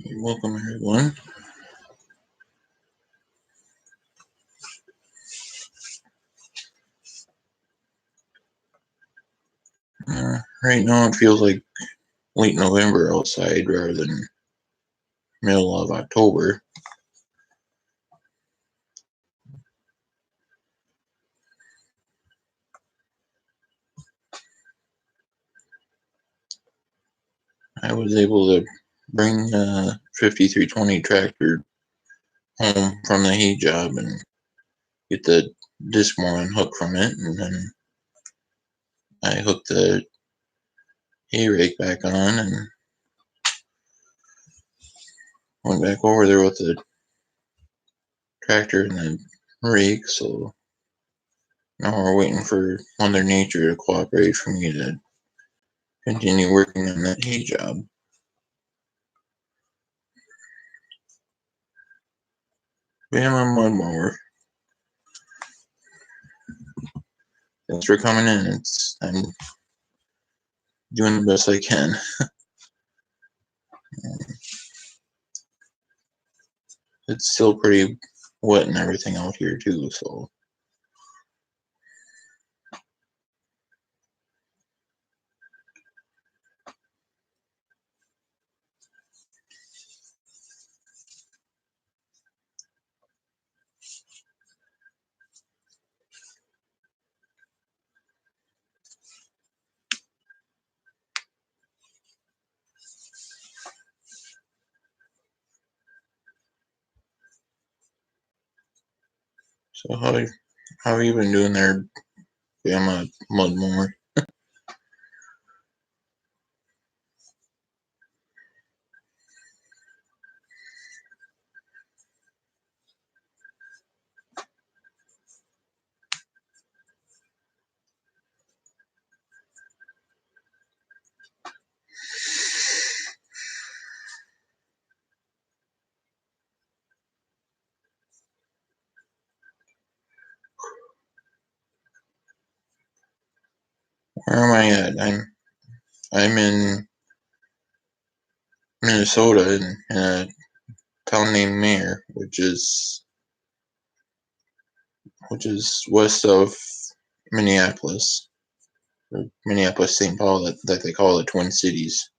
Welcome, everyone. Right now, it feels like late November outside rather than middle of October. I was able to bring the 5320 tractor home from the hay job and get the disc more unhooked from it, and then I hooked the hay rake back on and went back over there with the tractor and the rake. So now we're waiting for Mother Nature to cooperate for me to continue working on that hay job. Bama mud mower. Thanks for coming in. I'm doing the best I can. It's still pretty wet and everything out here too, so how have you been doing there, Bama mud mower? Where am I at? I'm in Minnesota in a town named Mayer, which is west of Minneapolis, or Minneapolis St. Paul, that they call the Twin Cities.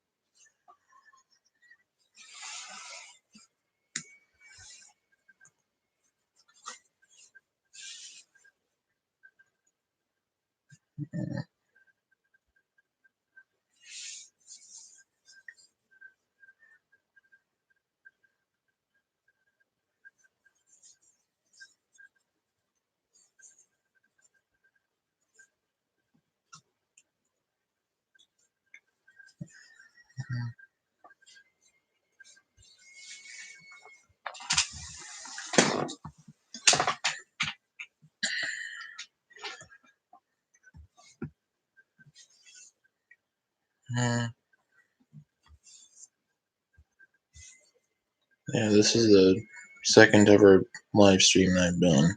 Yeah, this is the second ever live stream I've done.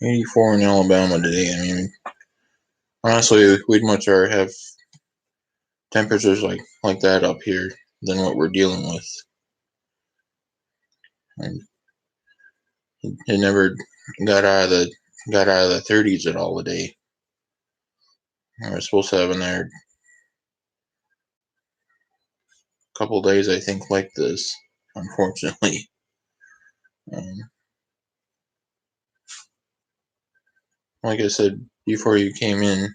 84 in Alabama today. I mean, honestly, we'd much rather have temperatures like that up here than what we're dealing with. And it never got out of the 30s at all today. We're supposed to have another couple days, I think, like this. Unfortunately, like I said before you came in,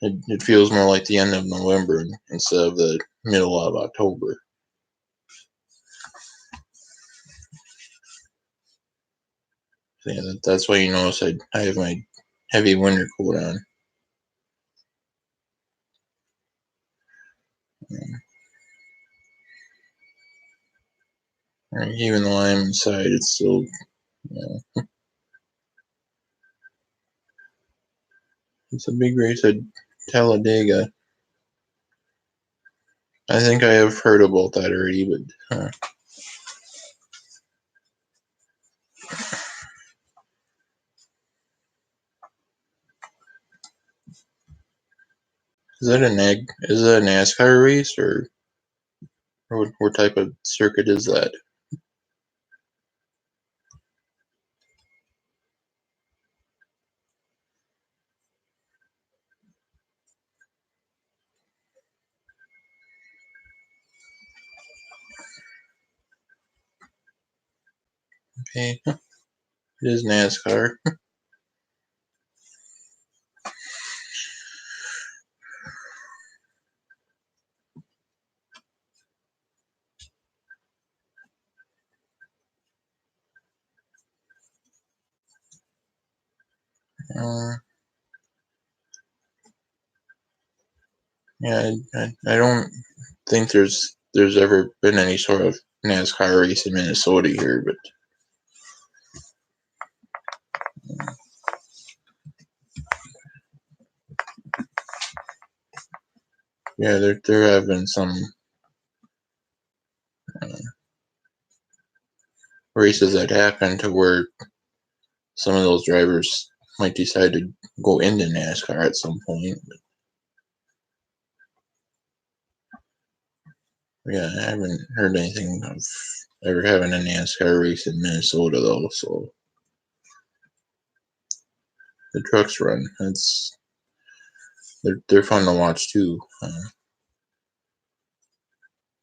it feels more like the end of November instead of the middle of October. So yeah, that's why you notice I have my heavy winter coat on. Even though I'm inside, it's still, it's a big race at Talladega. I think I have heard about that already, but Is that is that a NASCAR race or what type of circuit is that? Okay, it is NASCAR. Uh, yeah, I don't think there's ever been any sort of NASCAR race in Minnesota here, but yeah, there have been some uh, races that happen to where some of those drivers might decide to go into NASCAR at some point. But yeah, I haven't heard anything of ever having a NASCAR race in Minnesota though. So the trucks run. They're fun to watch too.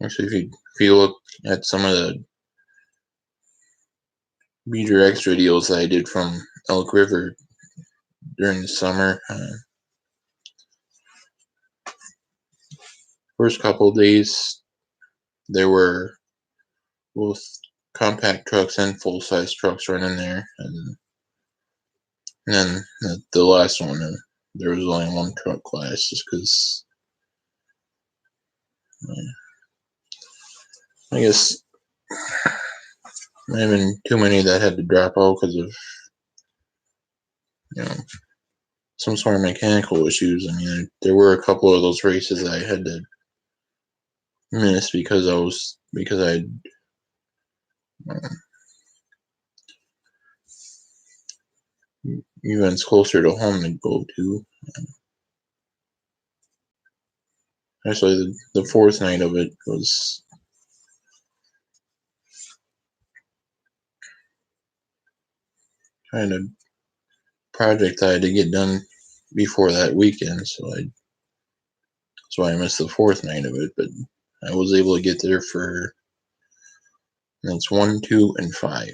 Actually, if you look at some of the Meter X videos that I did from Elk River during the summer, first couple of days there were both compact trucks and full size trucks running there, and then the last one there was only one truck class just because I guess there been too many that had to drop out because of you know some sort of mechanical issues. I mean, there were a couple of those races that I had to miss because I had events closer to home to go to. Actually, the fourth night of it was kind of project I had to get done before that weekend, so that's why I missed the fourth night of it. But I was able to get there for that's 1, 2, and 5.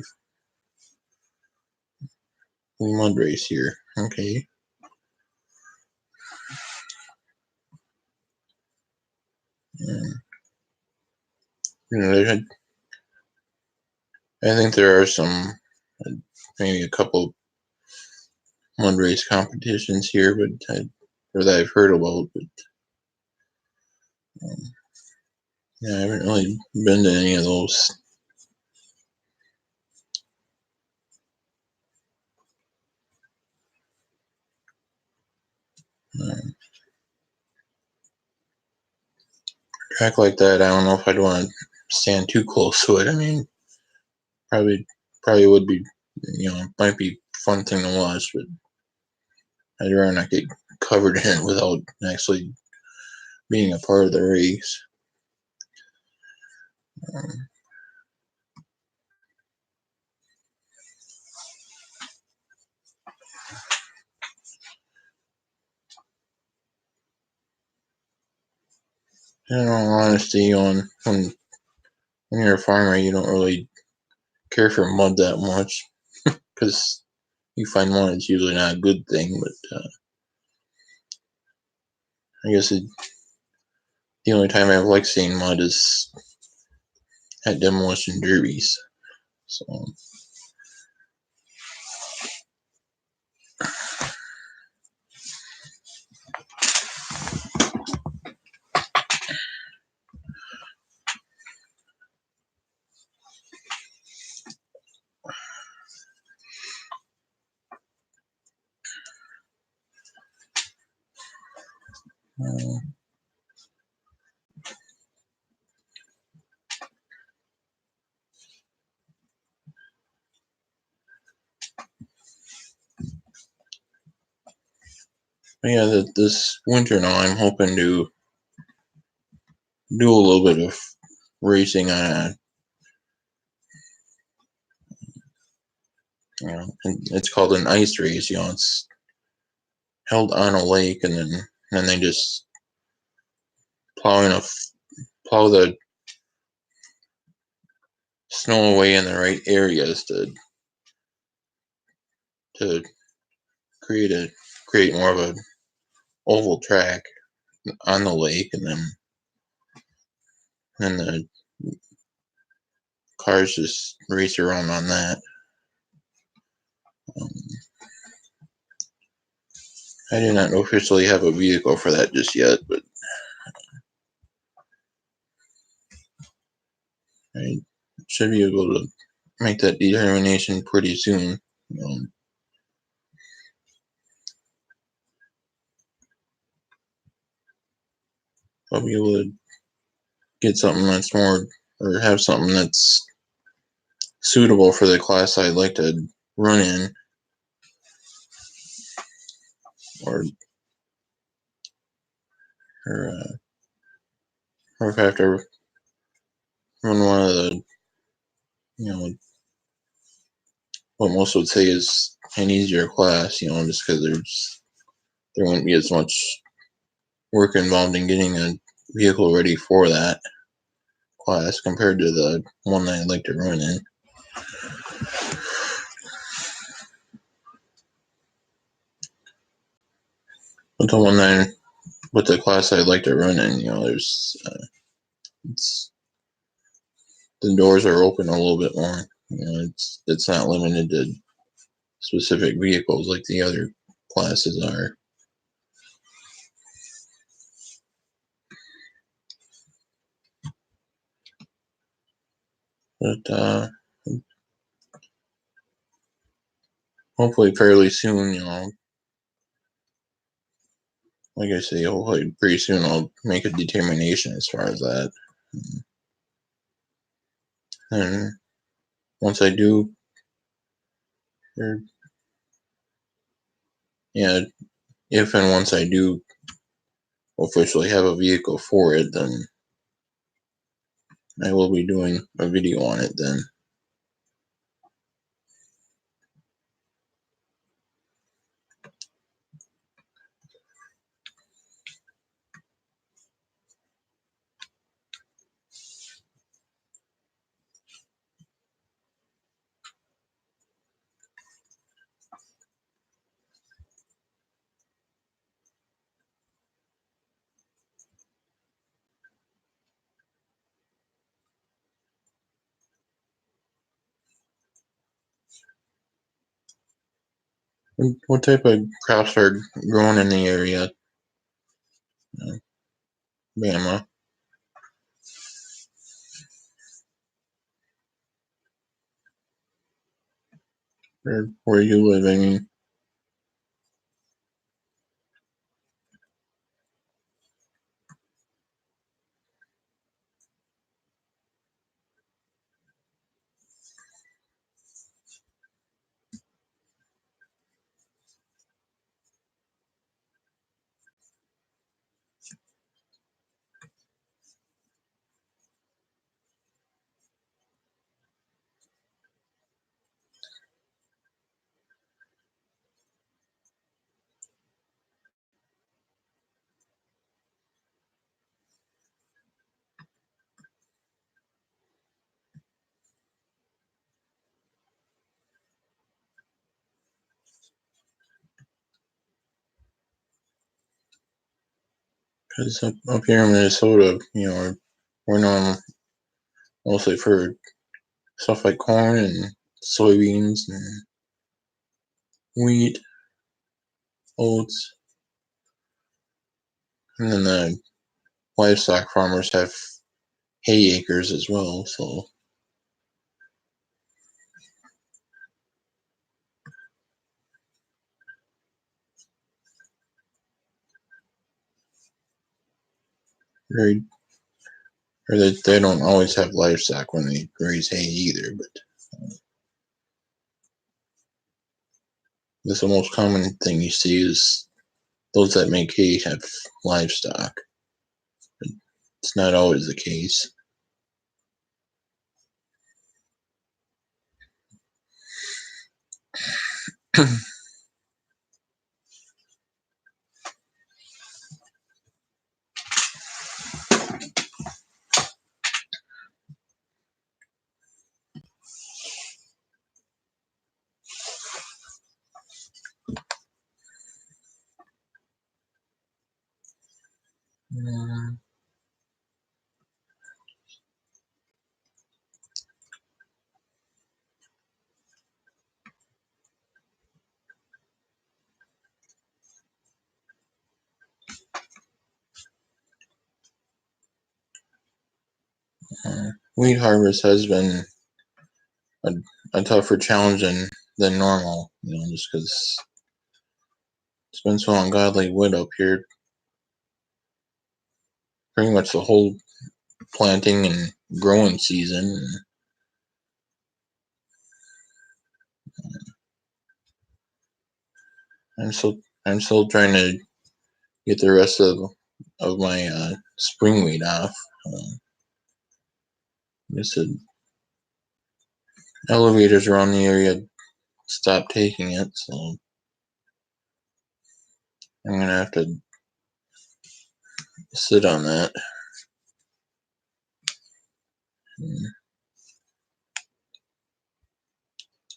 Mud race here. Okay. And, I think there are some maybe a couple mud race competitions here, or that I've heard about, but um, yeah, I haven't really been to any of those. Um, Track like that, I don't know if I'd want to stand too close to it. I mean, probably probably would be, might be fun thing to watch, but I'd rather not get covered in it without actually being a part of the race. Um, in all honesty, when you're a farmer, you don't really care for mud that much because you find one, it's usually not a good thing. But I guess the only time I've liked seeing mud is at demolition derbies. So uh, But yeah, this winter now I'm hoping to do a little bit of racing on a, it's called an ice race. It's held on a lake, and then they just plow the snow away in the right areas to create more of a oval track on the lake, and then the cars just race around on that. Um, I do not officially have a vehicle for that just yet, but I should be able to make that determination pretty soon. I'll be able to get something that's more, or have something that's suitable for the class I'd like to run in, or or, uh, or if I have to run one of the, what most would say is an easier class, just because there wouldn't be as much work involved in getting a vehicle ready for that class compared to the one that I'd like to run in. But the class I'd like to run in, there's the doors are open a little bit more. It's not limited to specific vehicles like the other classes are. But hopefully fairly soon, like I say, hopefully pretty soon I'll make a determination as far as that. And once I do, or yeah, if and once I do officially have a vehicle for it, then I will be doing a video on it then. What type of crops are grown in the area, Bama, or where you live? I mean, because up here in Minnesota, we're known mostly for stuff like corn and soybeans and wheat, oats, and then the livestock farmers have hay acres as well. So very, or they don't always have livestock when they raise hay either. But that's the most common thing you see is those that make hay have livestock. It's not always the case. Wheat harvest has been a tougher challenge than normal, just because it's been so ungodly wet up here. Pretty much the whole planting and growing season. I'm still trying to get the rest of my spring wheat off. Just said elevators around the area stopped taking it, so I'm gonna have to sit on that.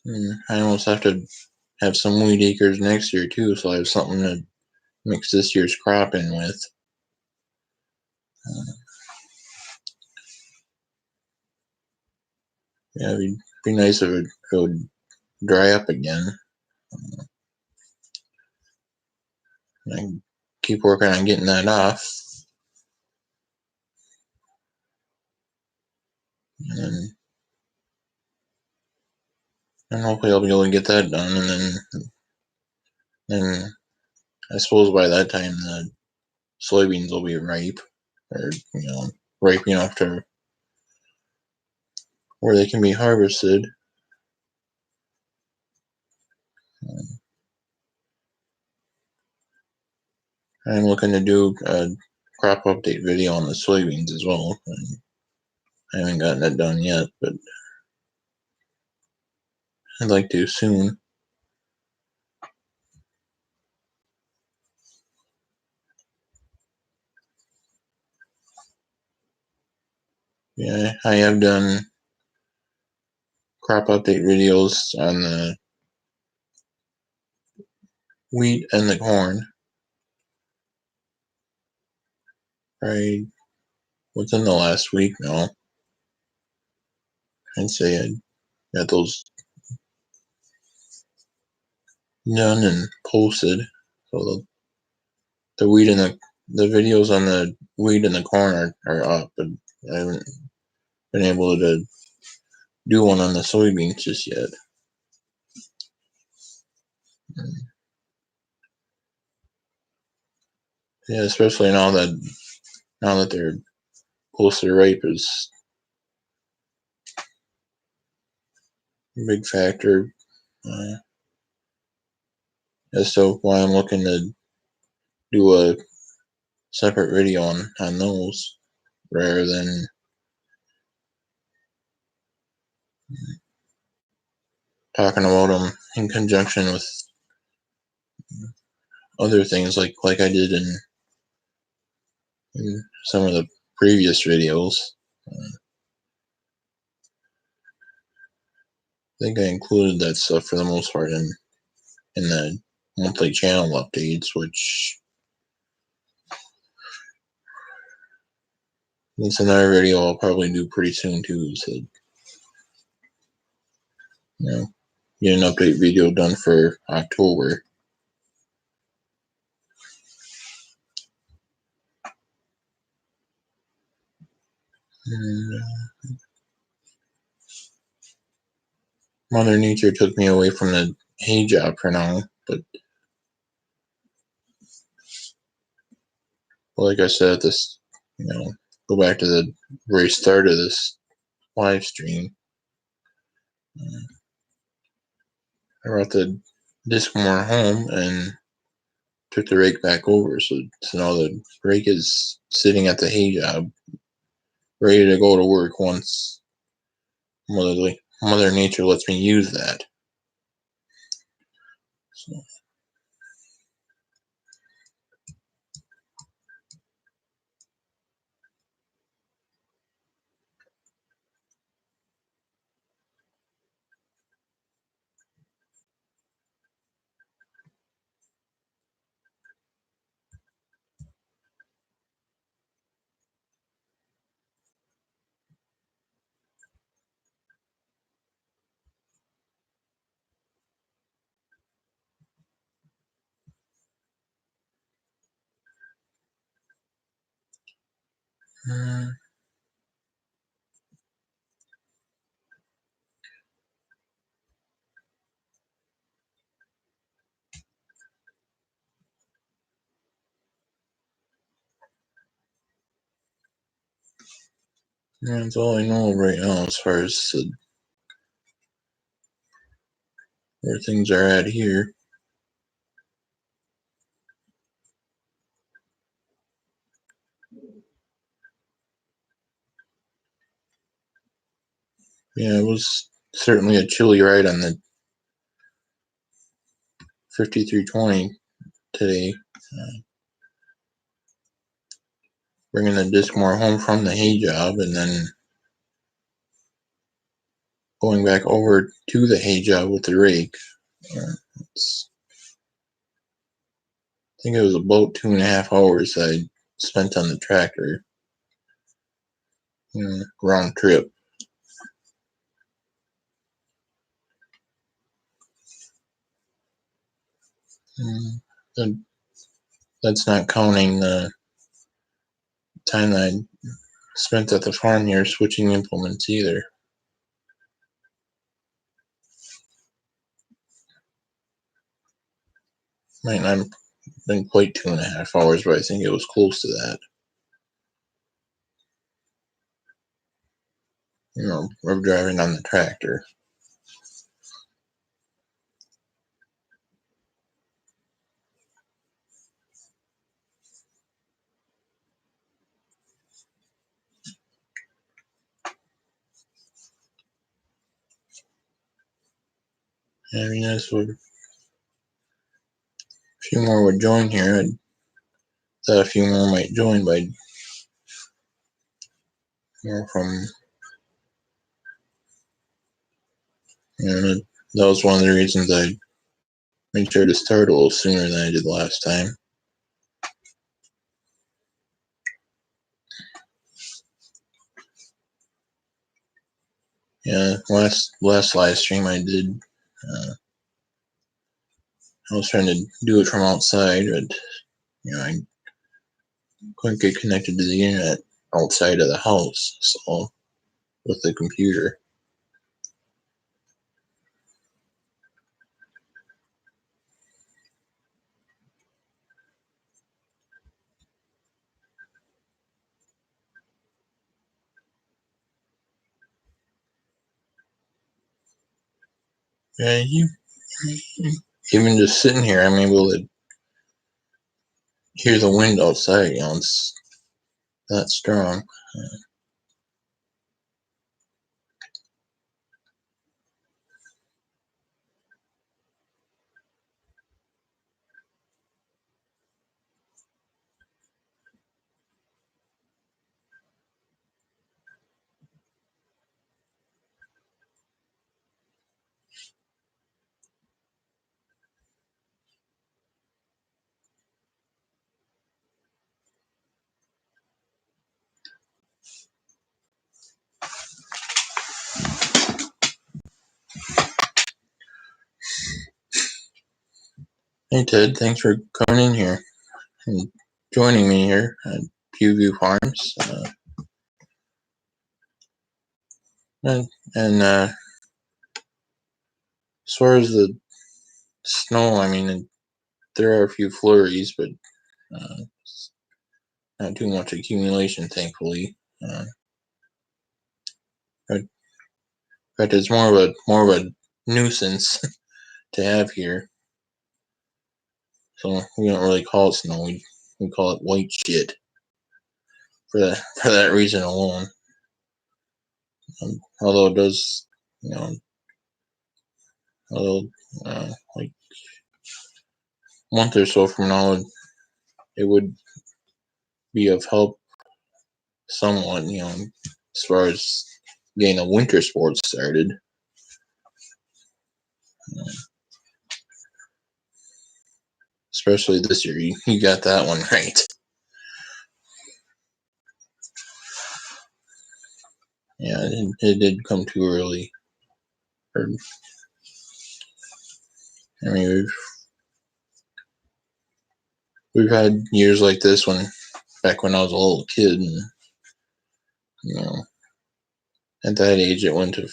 And I almost have to have some wheat acres next year too, so I have something to mix this year's crop in with. Yeah, it'd be nice if it would dry up again. I keep working on getting that off. And hopefully I'll be able to get that done, and then I suppose by that time the soybeans will be ripe, or ripe enough to where they can be harvested. I'm looking to do a crop update video on the soybeans as well. I haven't gotten it done yet, but I'd like to soon. Yeah, I have done crop update videos on the wheat and the corn. Right within the last week now. I'd say I got those done and posted. So the wheat and the videos on the wheat and the corn are up, but I haven't been able to do one on the soybeans just yet. Yeah, especially now that they're close to ripe is a big factor as to why I'm looking to do a separate video on those rather than talking about them in conjunction with other things like I did in some of the previous videos. I think I included that stuff for the most part in the monthly channel updates, which is another video I'll probably do pretty soon too. So, get an update video done for October. And, Mother Nature took me away from the hay job for now, but like I said, go back to the very start of this live stream. I brought the Discmore home and took the rake back over. So now the rake is sitting at the hay job, ready to go to work once Mother Nature lets me use that. So. That's all I know right now as far as where things are at here. Yeah, it was certainly a chilly ride on the 5320 today. Bringing the Discmore home from the hay job and then going back over to the hay job with the rake. I think it was about 2.5 hours I spent on the tractor, round trip. And that's not counting the time I spent at the farm here switching implements either. Might not have been quite 2.5 hours, but I think it was close to that. Of driving on the tractor. I mean, that's what a few more would join here. I thought a few more might join, but from that was one of the reasons I made sure to start a little sooner than I did last time. Yeah, last live stream I did, I was trying to do it from outside, but I couldn't get connected to the internet outside of the house, so with the computer. Yeah, even just sitting here, I'm able to hear the wind outside. It's that strong. Hey Ted, thanks for coming in here and joining me here at Pewview Farms. And as far as the snow, I mean, there are a few flurries, but not too much accumulation, thankfully. In fact, it's more of a nuisance to have here. So we don't really call it snow. We call it white shit for that reason alone. Although it does, although like a month or so from now, it would be of help somewhat, as far as getting a winter sports started. Especially this year, you got that one right. Yeah, it did come too early. I mean, we've had years like this back when I was a little kid, and at that age, it wouldn't have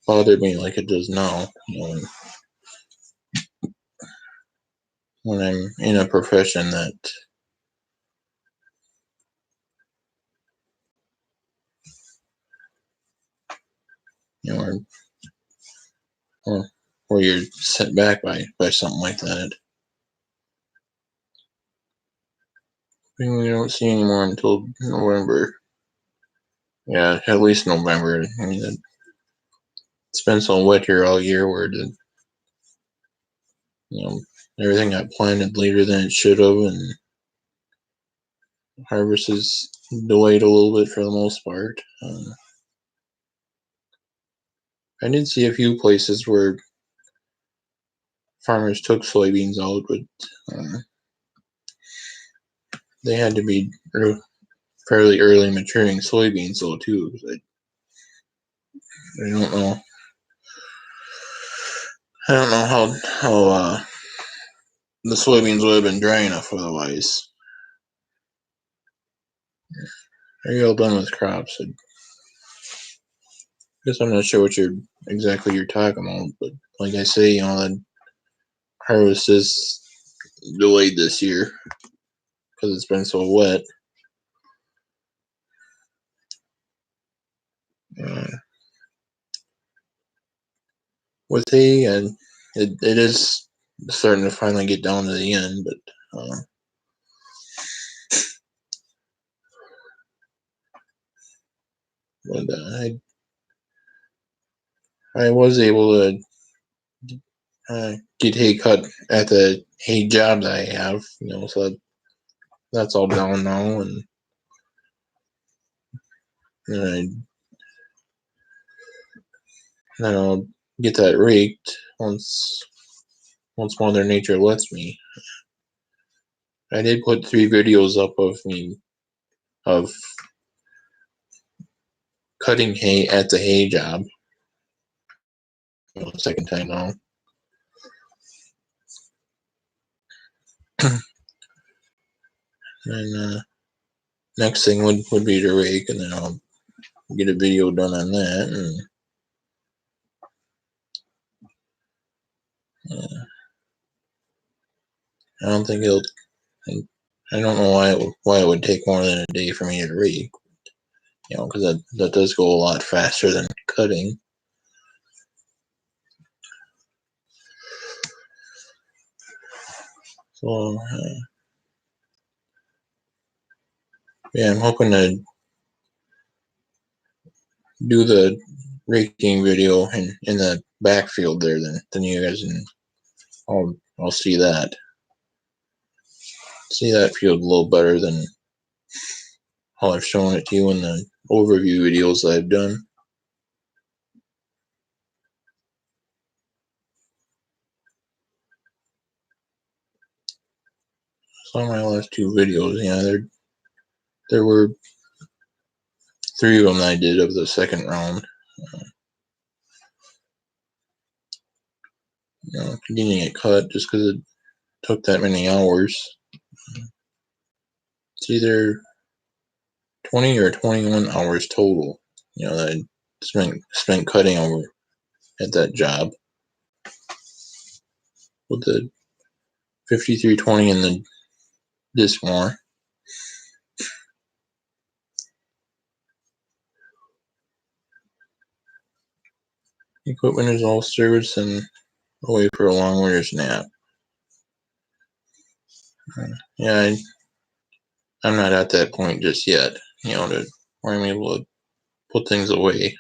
bothered me like it does now. When I'm in a profession that or you're set back by something like that. I mean, we don't see anymore until November. Yeah, at least November. I mean, it's been so wet here all year where everything got planted later than it should have, and harvest is delayed a little bit for the most part. I did see a few places where farmers took soybeans out, but they had to be fairly early maturing soybeans though too. I don't know. I don't know how the soybeans would have been dry enough otherwise. Are you all done with crops? I guess I'm not sure what you're talking about, but like I say, the harvest is delayed this year because it's been so wet. With hay, and it is starting to finally get down to the end, but I was able to get hay cut at the hay job that I have, so that's all down now, and then I'll get that raked once Mother Nature lets me. I did put 3 videos up of me of cutting hay at the hay job. Second time now. And next thing would be to rake, and then I'll get a video done on that. And I don't think it'll. I don't know why it would take more than a day for me to rake. Because that does go a lot faster than cutting. So yeah, I'm hoping to do the raking video in the backfield there. Then you guys and I'll see that field a little better than how I've shown it to you in the overview videos that I've done. So my last 2 videos, there were 3 of them that I did of the second round. Getting it cut just because it took that many hours. It's either 20 or 21 hours total, that I spent cutting over at that job with the 5320 and the Discmore. Equipment is all serviced and away for a long winter's nap. Yeah, I'm not at that point just yet, to where I'm able to put things away.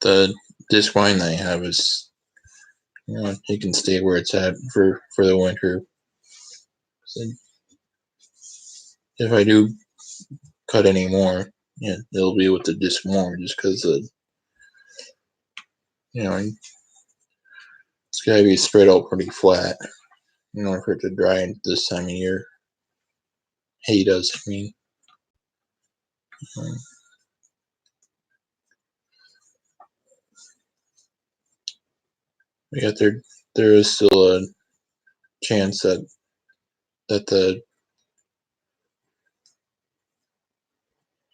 The disc wine that I have is, it can stay where it's at for the winter. So if I do cut any more, it'll be with the disc more, just because it's gotta be spread out pretty flat in order for it to dry this time of year. Hay does, I mean. Yet there is still a chance that the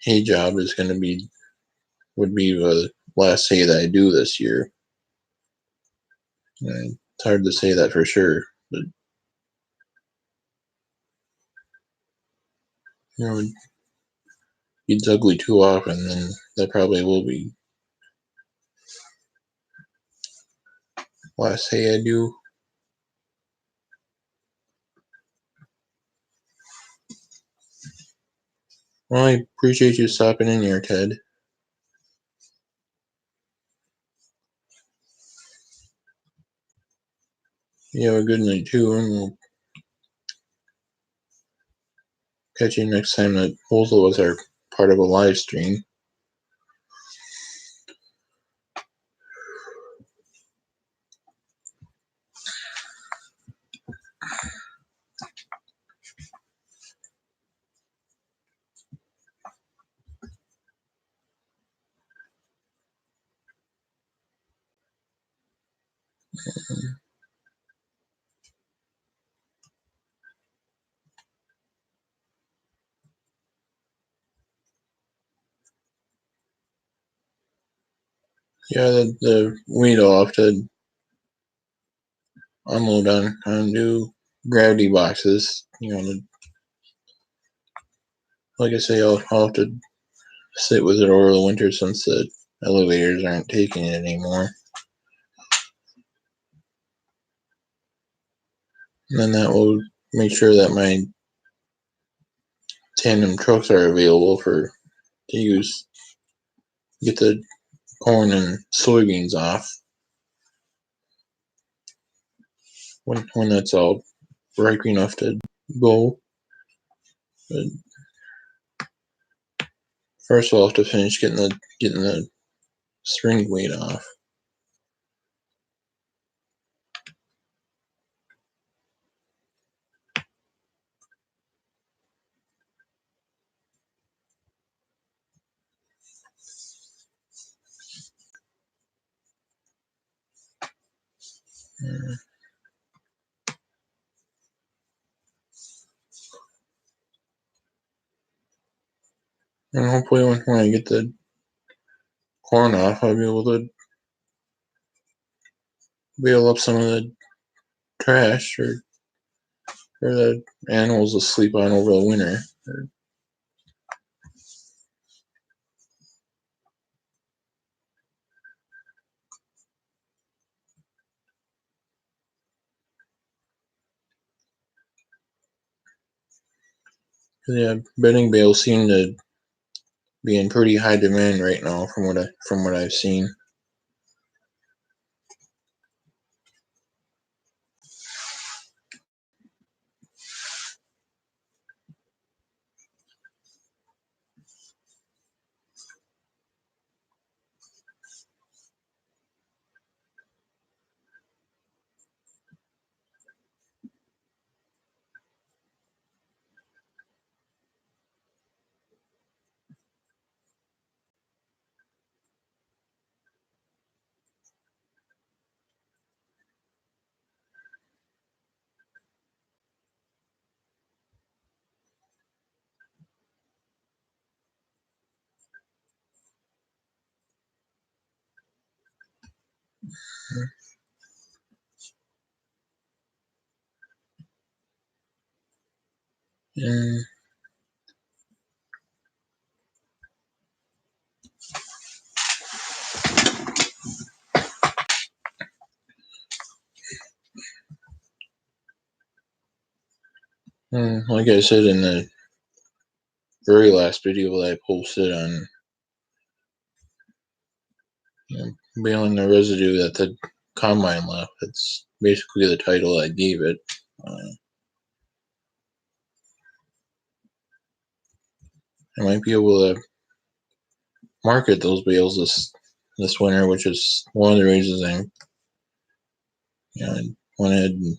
hay job would be the last hay that I do this year. It's hard to say that for sure, but if it's ugly too often, then that probably will be last hay I do. Well, I appreciate you stopping in here, Ted. You have a good night too, and we'll catch you next time that both of us are part of a live stream. Yeah, the weed will have to unload on new gravity boxes. Like I say, I'll have to sit with it over the winter since the elevators aren't taking it anymore. And then that will make sure that my tandem trucks are available to use, get the corn and soybeans off when that's all ripe enough to go. But first, I'll have to finish getting the spring weight off. And hopefully, when I get the corn off, I'll be able to bale up some of the trash for the animals to sleep on over the winter. Yeah, bedding bales seem to be in pretty high demand right now, from what I've seen. And And like I said in the very last video that I posted on, baling the residue that the combine left, that's basically the title I gave it. I might be able to market those bales this winter, which is one of the reasons I went ahead and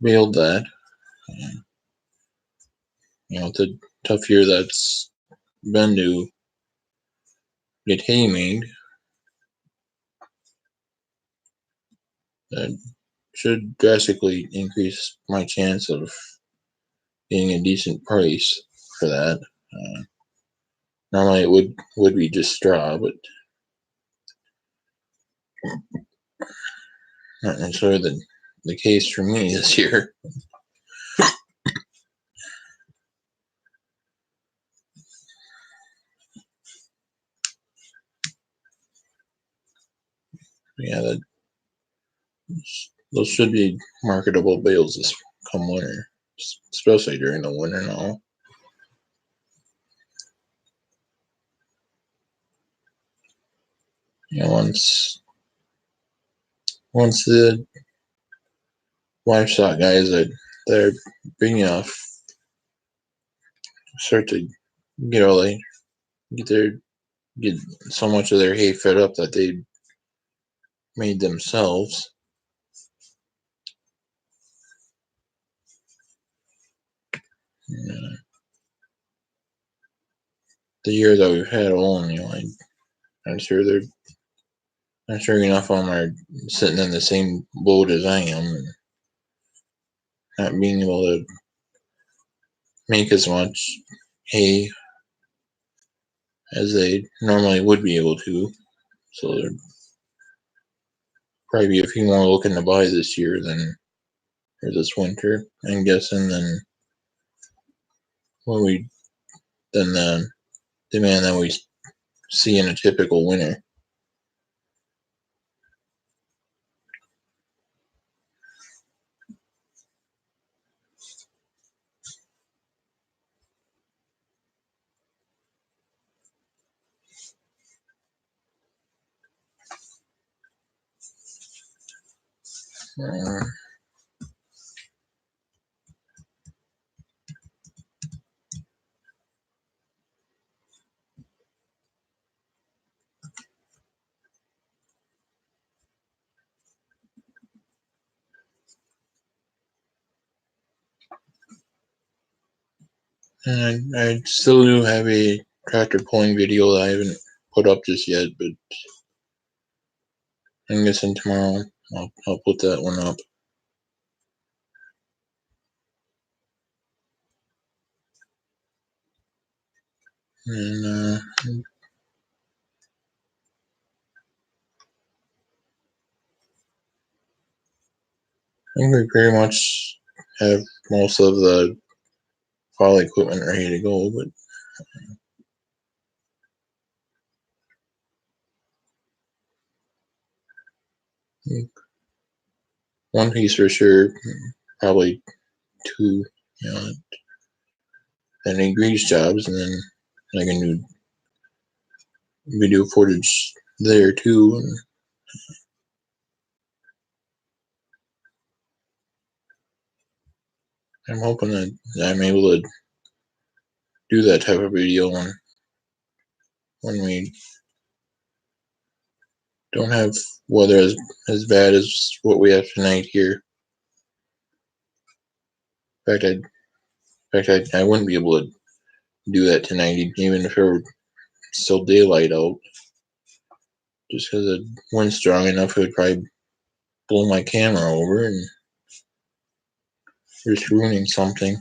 baled that. It's a tough year that's been to get hay made. That should drastically increase my chance of getting a decent price for that. Normally it would be just straw, but not necessarily the case for me this year. Yeah, those should be marketable bales this come winter, especially during the winter now. Once the livestock guys that are big enough start to get all they get so much of their hay fed up that they made themselves. The year that we've had alone, I'm sure enough of them are sitting in the same boat as I am, and not being able to make as much hay as they normally would be able to. So there'd probably be a few more looking to buy this year or this winter, I'm guessing, than the demand that we see in a typical winter. Uh, and I still do have a tractor pulling video that I haven't put up just yet, but I'm guessing tomorrow I'll put that one up. And I think we pretty much have most of the fall equipment ready to go, but one piece for sure, probably two, and then grease jobs, and then like a new video footage there too. And I'm hoping that I'm able to do that type of video when we don't have weather as bad as what we have tonight here. In fact, I wouldn't be able to do that tonight, even if it were still daylight out. Just because the wind's strong enough, it would probably blow my camera over and risk ruining something.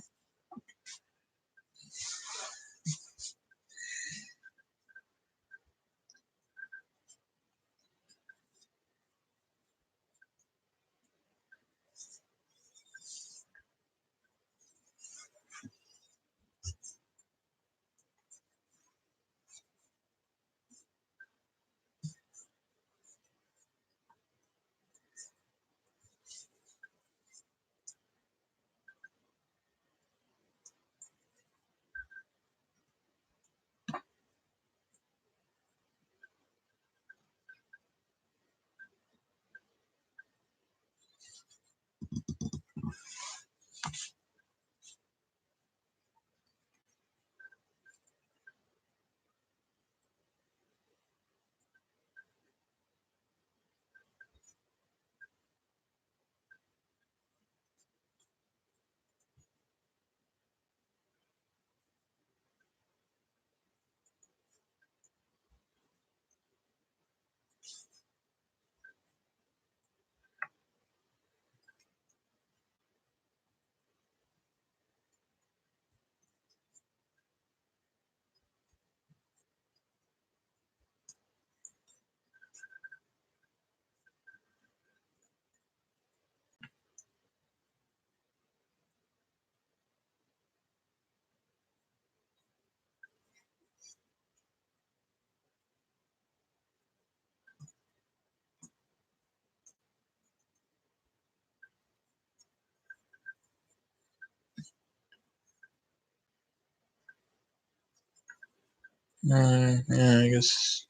Yeah, I guess.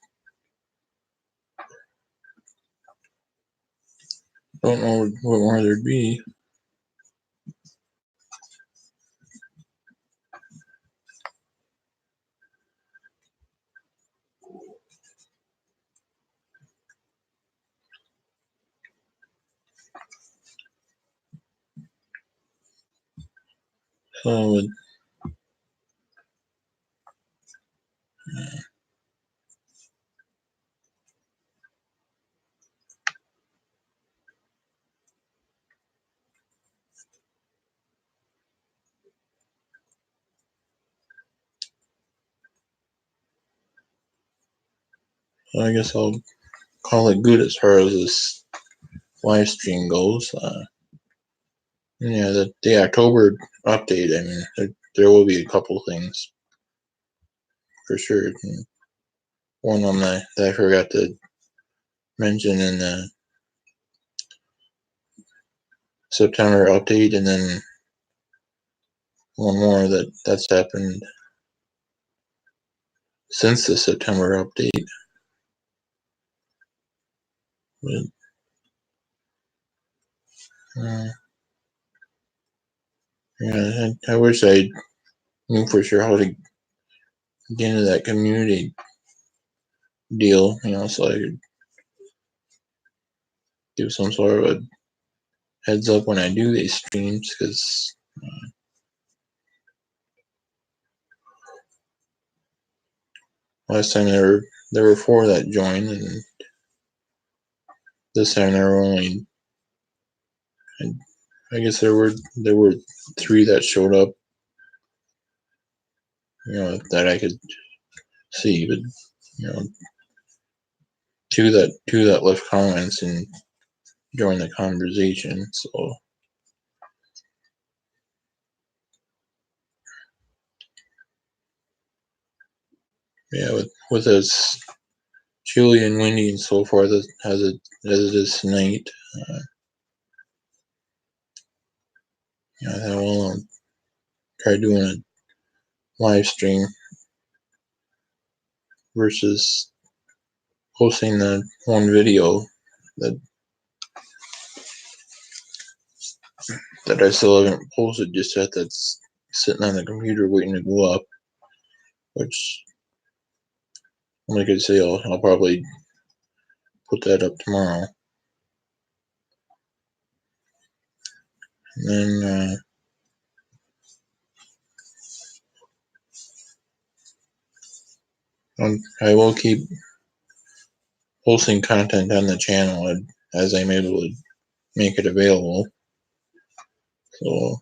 Don't know what more there'd be. So, I guess I'll call it good as far as this live stream goes. Yeah, the October update. I mean, there will be a couple things for sure. And one of them that I forgot to mention in the September update, and then one more that's happened since the September update. But, yeah, I wish I knew for sure how to get into that community deal, so I could give some sort of a heads up when I do these streams, because last time there were 4 that joined, and this time there were only, I guess there were 3 that showed up, that I could see, but 2 that left comments and joined the conversation. So yeah, with us chilly and windy and so forth as it is tonight, I will try doing a live stream versus posting the one video that I still haven't posted just yet. That's sitting on the computer waiting to go up, which, like I say, I'll probably put that up tomorrow. And then I will keep posting content on the channel as I'm able to make it available. So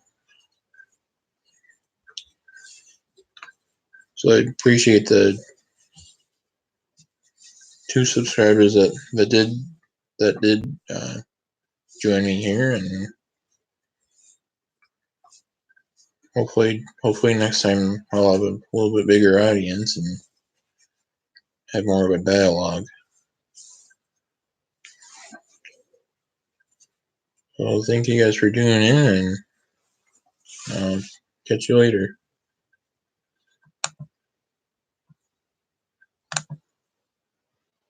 I appreciate the 2 subscribers that did join me here, and hopefully next time I'll have a little bit bigger audience and have more of a dialogue. So thank you guys for tuning in, and catch you later.